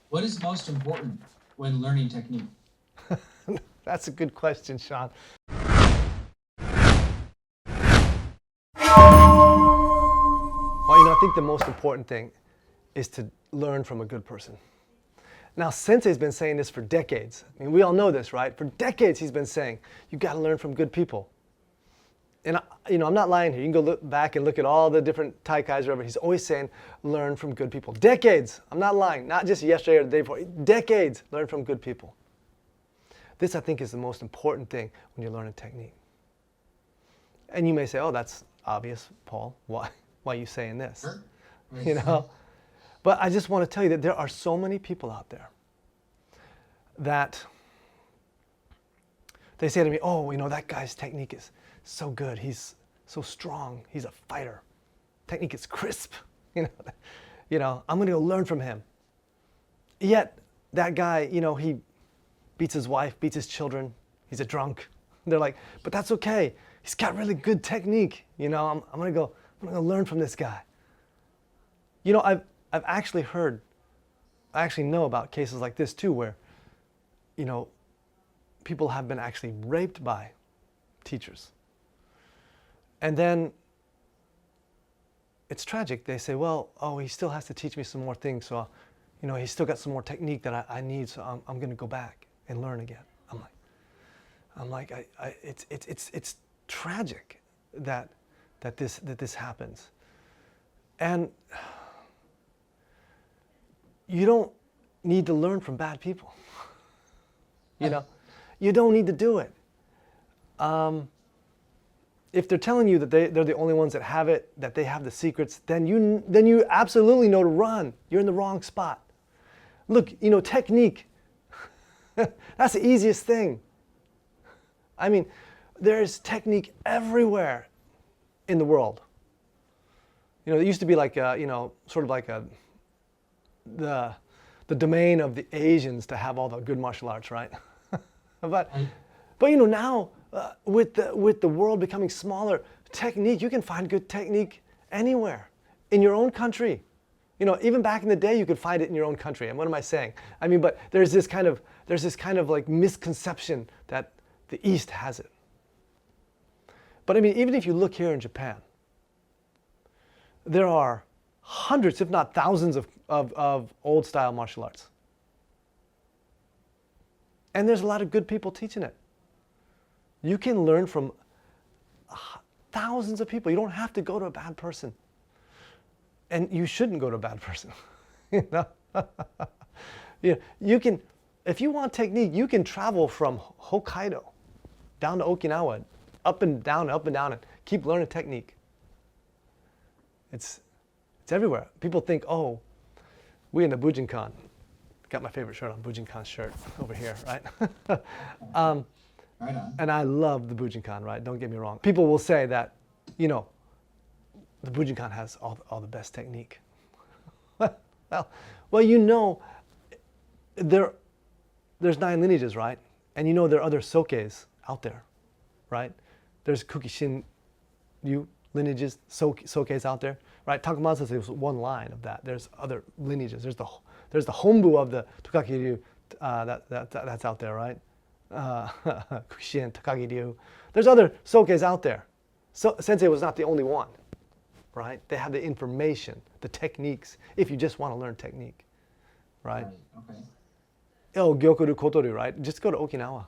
What is most important when learning technique? That's a good question, Sean. Well, I think the most important thing is to learn from a good person. Now, Sensei's been saying this for decades. I mean, we all know this, right? For decades, he's been saying, you got to learn from good people. And, I'm not lying here. You can go look back and look at all the different taikais or whatever. He's always saying, learn from good people. Decades. I'm not lying. Not just yesterday or the day before. Decades. Learn from good people. This, I think, is the most important thing when you're learning technique. And you may say, oh, that's obvious, Paul. Why are you saying this? Sure. You know? But I just want to tell you that there are so many people out there that they say to me, oh, that guy's technique is so good. He's so strong. He's a fighter. Technique is crisp. I'm going to go learn from him. Yet that guy, he beats his wife, beats his children. He's a drunk. They're like, but that's okay. He's got really good technique. I'm going to go learn from this guy. I've actually heard, I actually know about cases like this too, where, people have been actually raped by teachers. And then it's tragic. They say, well, oh, he still has to teach me some more things. So, he's still got some more technique that I need. So I'm going to go back and learn again. It's tragic that this happens. And you don't need to learn from bad people. You don't need to do it. If they're telling you that they're the only ones that have it, that they have the secrets, then you absolutely know to run. You're in the wrong spot. Look, technique, that's the easiest thing. I mean, there's technique everywhere in the world. It used to be like, sort of like the domain of the Asians to have all the good martial arts, right? but now with the world becoming smaller, technique, you can find good technique anywhere in your own country. Even back in the day, you could find it in your own country. And what am I saying? I mean, but there's this kind of like misconception that the East has it. But I mean, even if you look here in Japan, there are hundreds, if not thousands, of old style martial arts. And there's a lot of good people teaching it. You can learn from thousands of people. You don't have to go to a bad person. And you shouldn't go to a bad person. You can, if you want technique, you can travel from Hokkaido down to Okinawa, up and down, and keep learning technique. It's everywhere. People think, oh, we in the Bujinkan. Got my favorite shirt on, Bujinkan shirt over here, right? Right on. And I love the Bujinkan, right? Don't get me wrong. People will say that, the Bujinkan has all the best technique. well, there's 9 lineages, right? And there are other sokes out there, right? There's Kukishin lineages, sokes out there, right? Takumaza is one line of that. There's other lineages. There's the Hombu of the Tokaki-ryu that's out there, right? Kukishin, Takagi-ryu. There's other sokes out there. So Sensei was not the only one, right? They have the information, the techniques, if you just want to learn technique, right? Okay. Oh, Gyokuru Kotoru, right? Just go to Okinawa.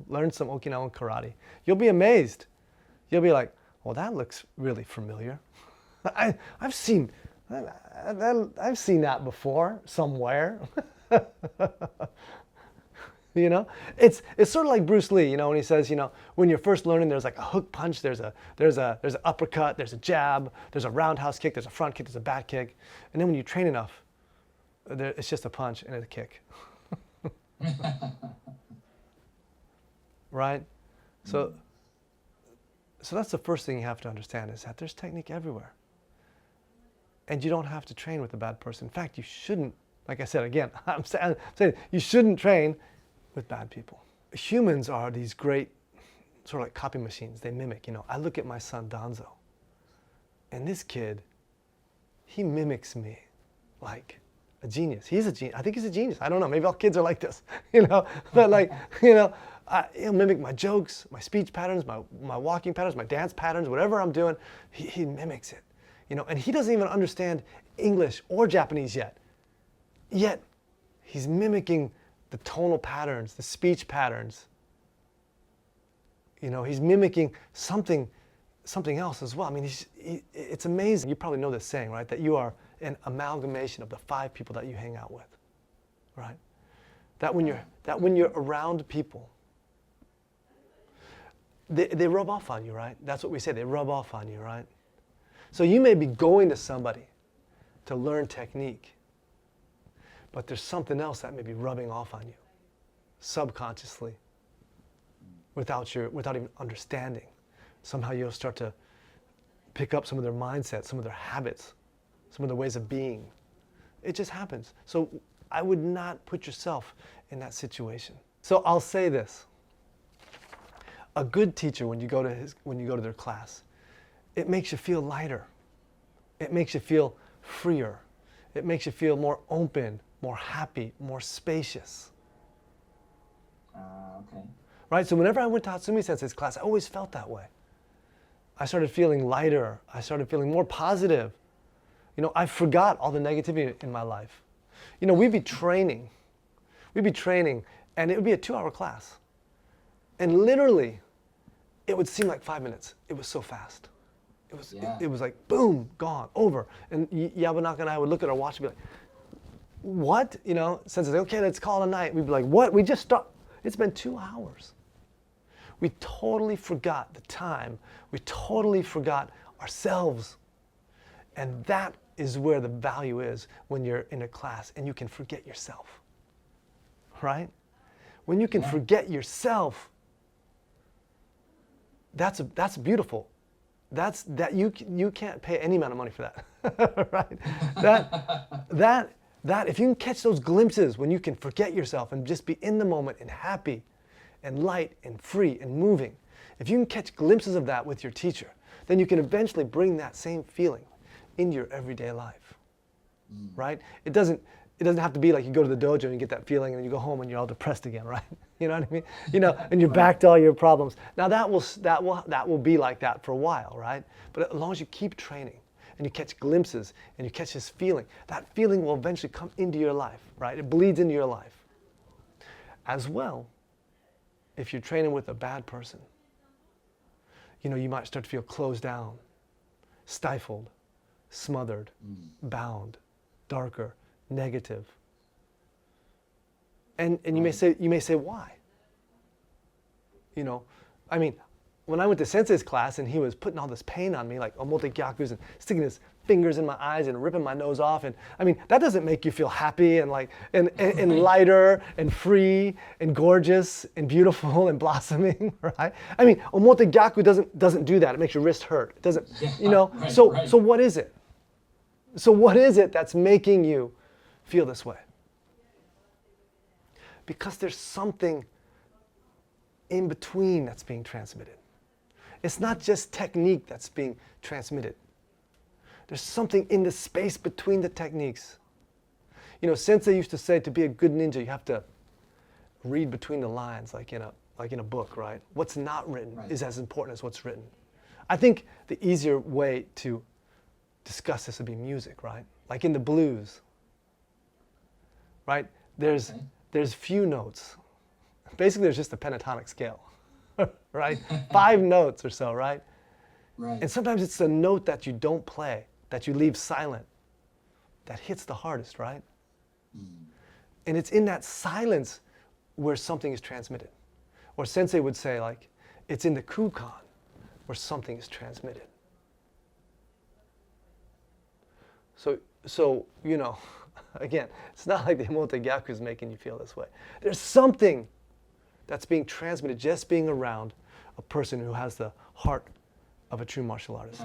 Learn some Okinawan karate. You'll be amazed. You'll be like, well, that looks really familiar. I've seen that before somewhere. It's sort of like Bruce Lee, when he says, when you're first learning, there's like a hook punch, there's an uppercut, there's a jab, there's a roundhouse kick, there's a front kick, there's a back kick, and then when you train enough, it's just a punch and a kick. Right? So that's the first thing you have to understand, is that there's technique everywhere. And you don't have to train with a bad person. In fact, you shouldn't, like I said again, I'm saying you shouldn't train with bad people. Humans are these great sort of like copy machines. They mimic, I look at my son Danzo, and this kid, he mimics me like a genius. He's a genius. I think he's a genius. I don't know. Maybe all kids are like this, you know. But like, you know, he'll mimic my jokes, my speech patterns, my walking patterns, my dance patterns, whatever I'm doing. He mimics it, you know. And he doesn't even understand English or Japanese yet. Yet, he's mimicking the tonal patterns, the speech patterns. You know, he's mimicking something else as well. I mean, it's amazing. You probably know this saying, right? That you are an amalgamation of the 5 people that you hang out with, right? That when you're around people, they rub off on you, right? That's what we say. They rub off on you, right? So you may be going to somebody to learn technique, but there's something else that may be rubbing off on you, subconsciously, without even understanding. Somehow you'll start to pick up some of their mindsets, some of their habits, some of their ways of being. It just happens. So I would not put yourself in that situation. So I'll say this. A good teacher, when you go to their class, it makes you feel lighter. It makes you feel freer. It makes you feel more open, more happy, more spacious. Okay. Right? So whenever I went to Hatsumi Sensei's class, I always felt that way. I started feeling lighter. I started feeling more positive. You know, I forgot all the negativity in my life. You know, we'd be training, and it would be a 2-hour class. And literally, it would seem like 5 minutes. It was so fast. It was like, boom, gone, over. And Yabanaka and I would look at our watch and be like, what? You know, Sensei said, okay, let's call it a night. We'd be like, what? We just stopped. It's been 2 hours. We totally forgot the time. We totally forgot ourselves. And that is where the value is when you're in a class and you can forget yourself, right? When you can forget yourself, that's beautiful. That you can't pay any amount of money for that, right? That if you can catch those glimpses when you can forget yourself and just be in the moment and happy and light and free and moving, if you can catch glimpses of that with your teacher, then you can eventually bring that same feeling into your everyday life, right? It doesn't have to be like you go to the dojo and you get that feeling and then you go home and you're all depressed again, right? You know what I mean? You know, and you're back to all your problems. Now that will be like that for a while, right? But as long as you keep training and you catch glimpses and you catch this feeling, that feeling will eventually come into your life, right? It bleeds into your life. As well, if you're training with a bad person, you know, you might start to feel closed down, stifled, smothered, bound, darker, negative. And you may say, why? You know, I mean, when I went to Sensei's class and he was putting all this pain on me, like omote gyakus, and sticking his fingers in my eyes and ripping my nose off, and I mean, that doesn't make you feel happy and like and lighter and free and gorgeous and beautiful and blossoming, right? I mean, omote gyaku doesn't do that. It makes your wrist hurt. It doesn't, you know. So what is it? So what is it that's making you feel this way? Because there's something in between that's being transmitted. It's not just technique that's being transmitted. There's something in the space between the techniques. You know, Sensei used to say to be a good ninja, you have to read between the lines, like in a book, right? What's not written is as important as what's written. I think the easier way to discuss this would be music, right? Like in the blues, right? There's few notes. Basically, there's just a pentatonic scale, right? 5 notes or so, right? And sometimes it's the note that you don't play, that you leave silent, that hits the hardest, right? And it's in that silence where something is transmitted. Or Sensei would say, like, it's in the kukan where something is transmitted. So you know, again, it's not like the Emote Gyaku is making you feel this way. There's something that's being transmitted just being around a person who has the heart of a true martial artist.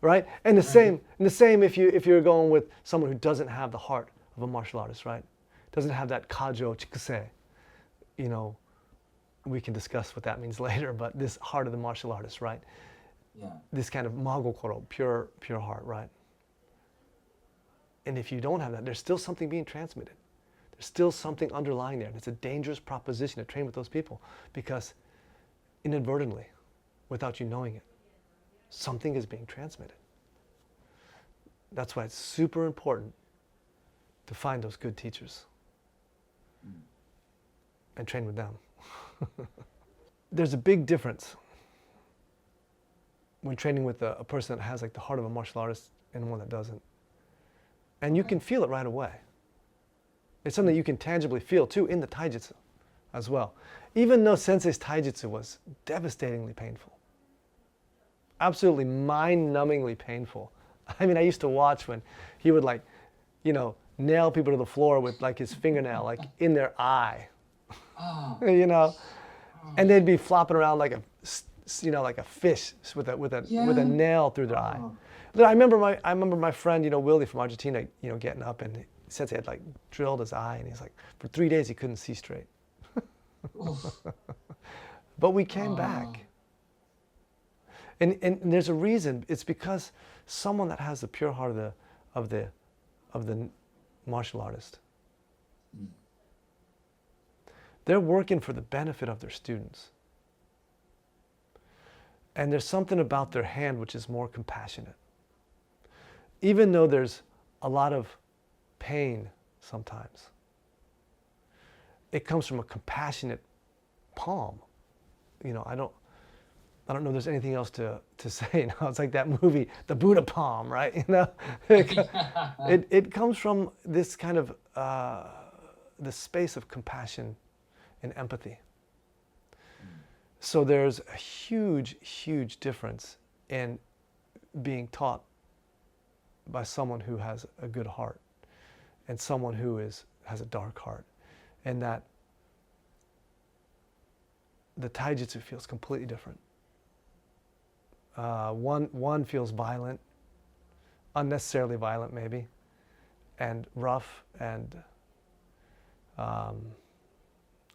Right? And the same if you're going with someone who doesn't have the heart of a martial artist, right? Doesn't have that kajo chikusei. You know, we can discuss what that means later, but this heart of the martial artist, right? Yeah. this kind of magokoro, pure heart, right? And if you don't have that, there's still something being transmitted. There's still something underlying there. And it's a dangerous proposition to train with those people because inadvertently, without you knowing it, something is being transmitted. That's why it's super important to find those good teachers and train with them. There's a big difference when training with a person that has like the heart of a martial artist and one that doesn't. And you can feel it right away. It's something you can tangibly feel too in the taijutsu as well. Even though Sensei's taijutsu was devastatingly painful, absolutely mind-numbingly painful. I mean, I used to watch when he would like, nail people to the floor with like his fingernail, like in their eye, and they'd be flopping around like like a fish with a nail through their eye. I remember my friend, Willie from Argentina, getting up and Sensei had like drilled his eye and he's like, for 3 days he couldn't see straight. But we came back. And there's a reason. It's because someone that has the pure heart of the martial artist, they're working for the benefit of their students. And there's something about their hand which is more compassionate. Even though there's a lot of pain sometimes, it comes from a compassionate palm. I don't know there's anything else to say now. It's like that movie, The Buddha Palm, right? It comes from this kind of the space of compassion and empathy. So there's a huge, huge difference in being taught by someone who has a good heart and someone who has a dark heart, and that the taijutsu feels completely different. One feels violent, unnecessarily violent maybe, and rough and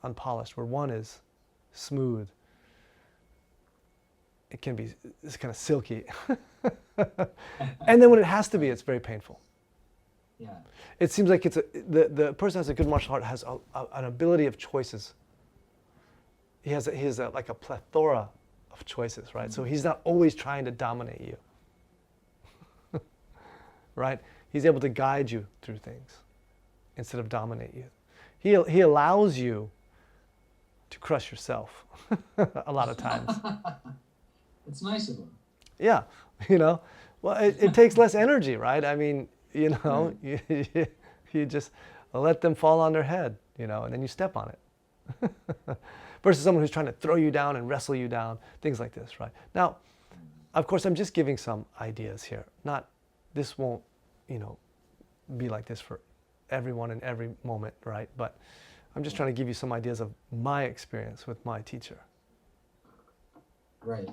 unpolished, where one is smooth. It can be, it's kind of silky. And then when it has to be, it's very painful. Yeah. It seems like the person who has a good martial art has an ability of choices. He has like a plethora of choices, right? So he's not always trying to dominate you, right? He's able to guide you through things instead of dominate you. He allows you to crush yourself a lot of times. It's nice of him. Yeah, well, it takes less energy, right? I mean, you just let them fall on their head, and then you step on it. Versus someone who's trying to throw you down and wrestle you down, things like this, right? Now, of course, I'm just giving some ideas here. This won't, be like this for everyone in every moment, right? But I'm just trying to give you some ideas of my experience with my teacher. Right.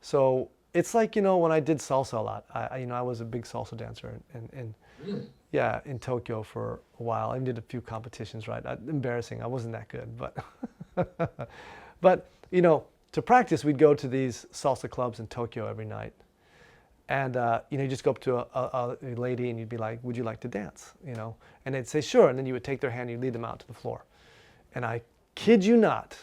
So it's like, when I did salsa a lot, I was a big salsa dancer and Really? yeah, in Tokyo for a while. I did a few competitions, right? Embarrassing, I wasn't that good, but to practice, we'd go to these salsa clubs in Tokyo every night. And, you just go up to a lady and you'd be like, would you like to dance? And they'd say, sure. And then you would take their hand and you'd lead them out to the floor. And I kid you not,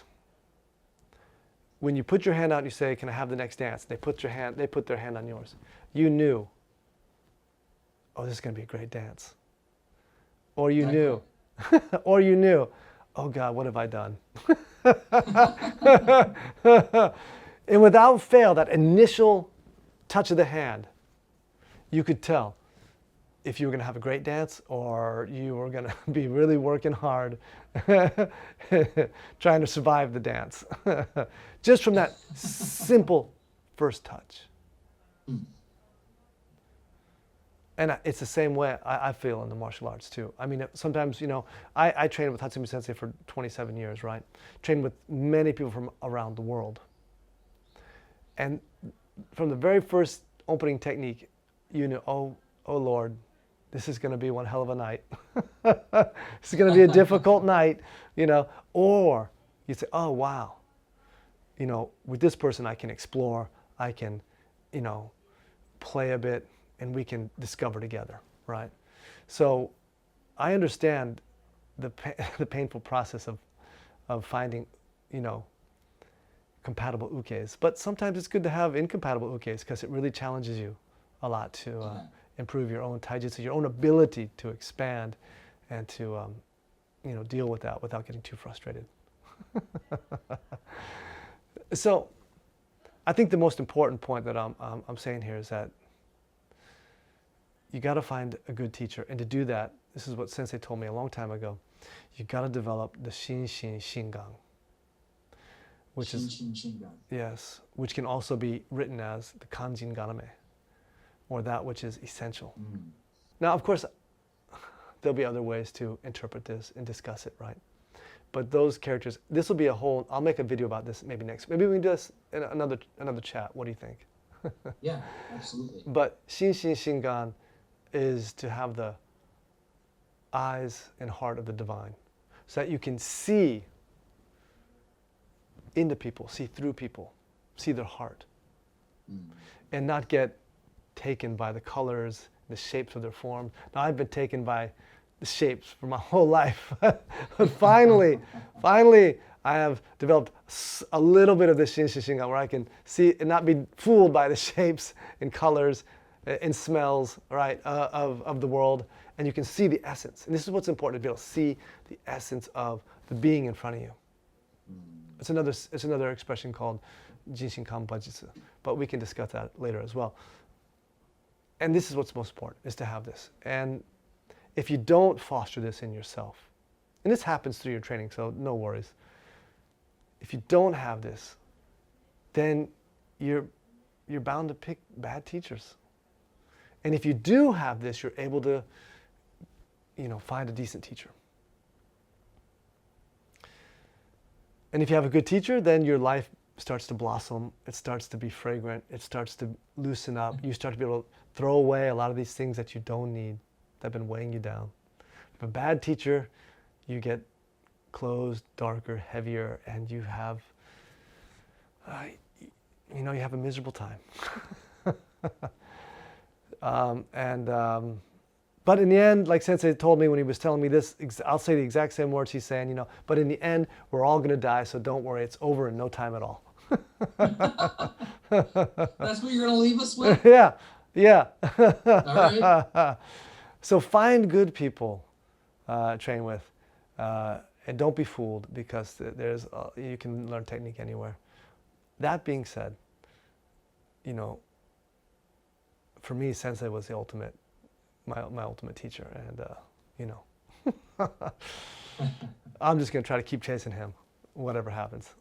when you put your hand out and you say, can I have the next dance? They put their hand on yours. You knew, oh, this is going to be a great dance. Or you knew, oh God, what have I done? And without fail, that initial touch of the hand, you could tell if you were going to have a great dance or you were going to be really working hard trying to survive the dance. Just from that simple first touch. And it's the same way I feel in the martial arts too. I mean, sometimes, I trained with Hatsumi Sensei for 27 years, right? Trained with many people from around the world. And from the very first opening technique, oh Lord, this is going to be one hell of a night. This is going to be a difficult night, Or you say, oh wow, with this person I can explore, I can, play a bit, and we can discover together, right? So I understand the painful process of finding, compatible ukes. But sometimes it's good to have incompatible ukes because it really challenges you a lot to improve your own taijutsu, your own ability to expand and to, deal with that without getting too frustrated. So I think the most important point that I'm saying here is that you got to find a good teacher. And to do that, this is what Sensei told me a long time ago, you got to develop the Shinshin Shingang. Which is, yes, which can also be written as the Kanjin Ganame, or that which is essential. Now, of course, there'll be other ways to interpret this and discuss it, right? But those characters, this will be a whole, I'll make a video about this maybe next. Maybe we can do this in another chat. What do you think? Yeah, absolutely. But Shinshin Shingan is to have the eyes and heart of the divine, so that you can see into people, see through people, see their heart, and not get taken by the colors, the shapes of their form. Now, I've been taken by the shapes for my whole life. But finally, I have developed a little bit of this Shinshin Shingan where I can see and not be fooled by the shapes and colors and smells, right, of the world. And you can see the essence. And this is what's important, to be able to see the essence of the being in front of you. It's another expression called Jinshinkan Bujitsu, but we can discuss that later as well. And this is what's most important, is to have this. And if you don't foster this in yourself, and this happens through your training, so no worries. If you don't have this, then you're bound to pick bad teachers. And if you do have this, you're able to, find a decent teacher. And if you have a good teacher, then your life starts to blossom. It starts to be fragrant. It starts to loosen up. You start to be able to throw away a lot of these things that you don't need, that have been weighing you down. If a bad teacher, you get closed, darker, heavier, and you have, you have a miserable time. But in the end, like Sensei told me when he was telling me this, I'll say the exact same words he's saying, but in the end, we're all going to die, so don't worry, it's over in no time at all. That's what you're going to leave us with? Yeah. All right. So find good people, train with, and don't be fooled, because you can learn technique anywhere. That being said, for me, Sensei was the ultimate, my ultimate teacher, and I'm just going to try to keep chasing him, whatever happens.